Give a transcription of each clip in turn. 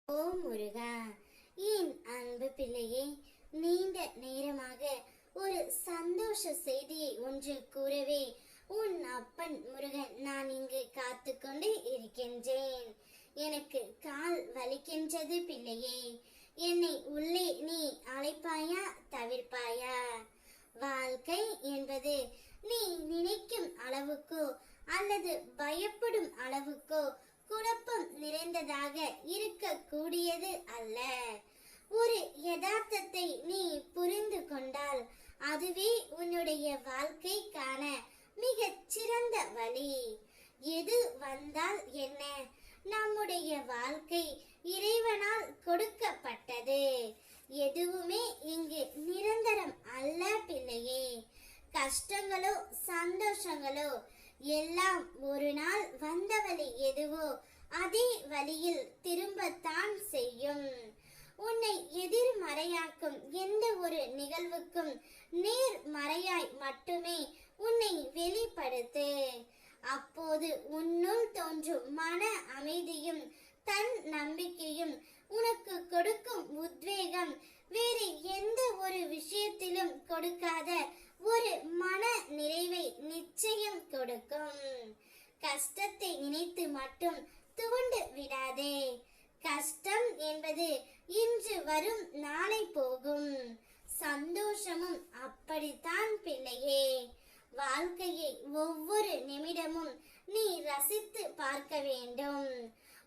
ஓ முருகா, என் அன்பு பிள்ளையே, நீண்ட நேரமாக ஒரு சந்தோஷ செய்தியை ஒன்று கூறவே உன் அப்பன் முருகன் நான் இங்கு காத்து கொண்டு இருக்கின்றேன். எனக்கு கால் வலிக்கின்றது பிள்ளையே. என்னை உள்ளே நீ அழைப்பாயா தவிர்ப்பாயா? வாழ்க்கை என்பது நீ நினைக்கும் அளவுக்கோ அல்லது பயப்படும் அளவுக்கோ குழப்பம் நிறைந்ததாக இருக்கக்கூடியது அல்ல. ஒரு யதார்த்தத்தை நீ புரிந்து கொண்டால் அதுவே உன்னுடைய வாழ்க்கைக்கான மிகச் சிறந்த வழி. எது வந்தால் என்ன, நம்முடைய வாழ்க்கை இறைவனால் கொடுக்கப்பட்டது. எதுவுமே இங்கு நிரந்தரம் அல்ல பிள்ளையே. கஷ்டங்களோ சந்தோஷங்களோ எல்லாம் ஒரு நாள் வந்த வழி எதுவோ அதே வழியில் திரும்பத்தான் செய்யும். உன்னை எதிர்மறையாக்கும் எந்த ஒரு நிகழ்வுக்கும் நேர்மறையாய் மட்டுமே உன்னை வெளிப்படுத்து. அப்போது உன்னுள் தோன்றும் மன அமைதியும் தன் நம்பிக்கையும் உனக்கு கொடுக்கும் உத்வேகம் வேறு எந்த ஒரு விஷயத்திலும் கொடுக்காத ஒரு மன நிறைவை நிச்சயம் கொடுக்கும். கஷ்டத்தை நினைத்து மட்டும் துவண்டு விடாதே. கஷ்டம் என்பது இன்று வரும் நாளை போகும். சந்தோஷமும் அப்படித்தான் பிள்ளையே. வாழ்க்கையை ஒவ்வொரு நிமிடமும் நீ ரசித்து பார்க்க வேண்டும்.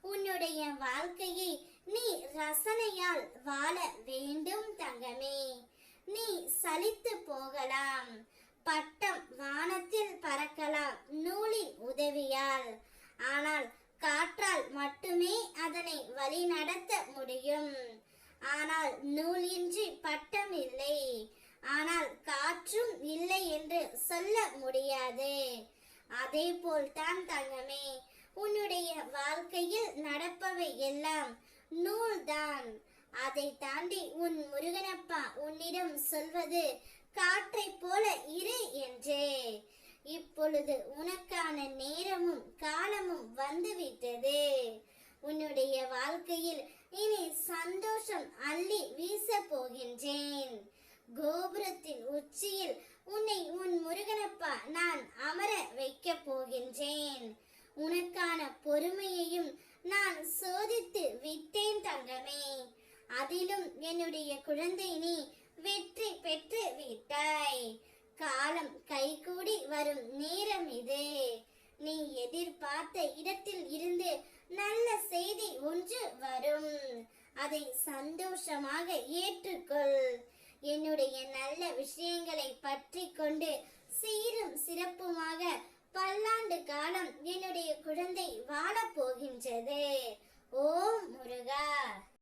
உன்னுடைய வாழ்க்கையை நீ ரசனையால் வாழ வேண்டும் தங்கமே. நீ சலித்து போகலாம், பட்டம் வானத்தில் பறக்கலாம் நூலின் உதவியால். ஆனால் காற்றால் மட்டுமே அதனை வழிநடத்த முடியும். ஆனால் நூல் இன்றி பட்டம் இல்லை, ஆனால் காற்றும் இல்லை என்று சொல்ல முடியாது. அதே போல்தான் தங்கமே, உன்னுடைய வாழ்க்கையில் நடப்பவை எல்லாம் நூல்தான். அதை தாண்டி உன் முருகனப்பா உன்னிடம் சொல்வது காற்றை போல இரு என்றே. இப்பொழுது உனக்கான நேரமும் காலமும் வந்துவிட்டது. உன்னுடைய வாழ்க்கையில் இனி சந்தோஷம் அள்ளி வீச போகின்றேன். கோபுரத்தின் உச்சியில் உன்னை உன் முருகனப்பா நான் அமர வைக்க போகின்றேன். உனக்கான பொறுமையையும் நான் சோதித்து விட்டேன் தங்கமே. அதிலும் என்னுடைய குழந்தை நீ வெற்றி பெற்று விட்டாய். காலம் கைகூடி வரும் நேரம் இது. நீ எதிர்பார்த்த இடத்தில் இருந்து நல்ல செய்தி ஒன்று வரும். அதை சந்தோஷமாக ஏற்றுக்கொள். என்னுடைய நல்ல விஷயங்களை பற்றி கொண்டு சீரும் சிறப்புமாக பல்லாண்டு காலம் என்னுடைய குழந்தை வாழ போகின்றது.